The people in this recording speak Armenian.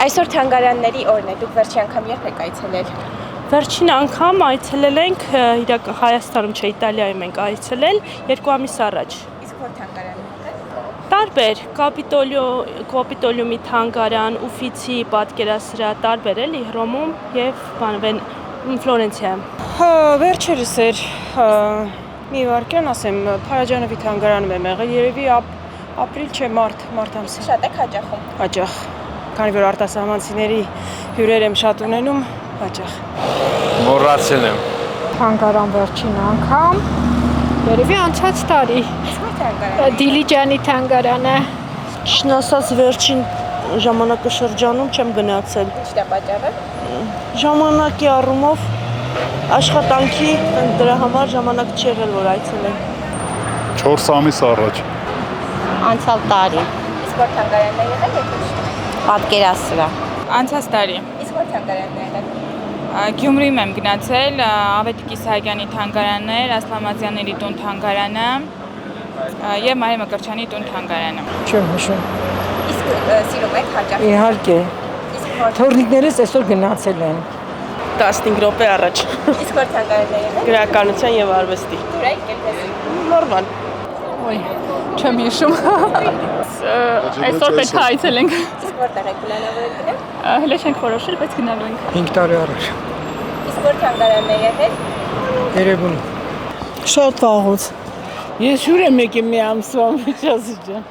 Այսօր թանգարանների օրն է, դուք վերջին անգամ երբ եք այցելել։ Վերջին անգամ այցելել ենք Հայաստանում, չէ, Իտալիայում ենք այցելել 2 ամիս առաջ։ Իսկ որ թանգարաններ եք։ Տարբեր, Կապիտոլիումի թանգարան, Ուֆիցի պատկերասրահ, տարբեր էլի Հռոմում եւ Ֆլորենցիայում։ Վերջերս էր մի վարքյան ասեմ, Փարաջանովի թանգարանում եմ եղել, երևի ապրիլ չէ, մարտ ամսին։ Շատ եք հաճախում։ Հաճախ, քանի որ արտասահմանցիների հյուրեր եմ շատ ունենում, հաճախ։ Մոռացել եմ։ Թանգարան վերջին անգամ, երևի անցած տարի։ Իսկ որ թանգարան։ Դիլիջանի թանգարանը։ Ճիշտն ասած վերջին ժամանակաշրջանում չեմ գնացել։ Ինչն է պատճառը։ Ժամանակի առումով աշխատանքի դրա համար ժամանակ չի եղել որ այցելեմ։ 4 ամիս առաջ։ Անցյալ տարի Իսկ որ թանգարանն է եղել եք ինչ։ պատկերասրահ Անցած տարի Իսկ որ թանգարանն է եղել։ Գյումրիում եմ գնացել, Ավետիք Իսահակյանի թանգարաններ, Ասլամազյանների տուն թանգարանը եւ Մարիա Մկրտչյանի տուն թանգարանը։ Չեմ հիշում։ Իսկ սիրում եք հաճախ։ Իհարկե։ Իսկ որ Թորնիկներս այսօր գնացել են։ 15 րոպե առաջ։ իսկ որ թանգարանն է եղել։ Գրականության եւ արվեստի։ Դուր եք ելնես։ Նորմալ։ Ոյ, չեմ հիշում։ Այսօր պետք է այցելենք։ Իսկ որտեղ եք պլանավորել գնալ։ Հələ չենք որոշել, բայց գնալու ենք։ 5 տարի առաջ։ Իսկ որ թանգարանն է եղել։ Երևանում։ Շատ վաղուց։ Ես հյուր եմ եկել մի ամսվա միջազիջը։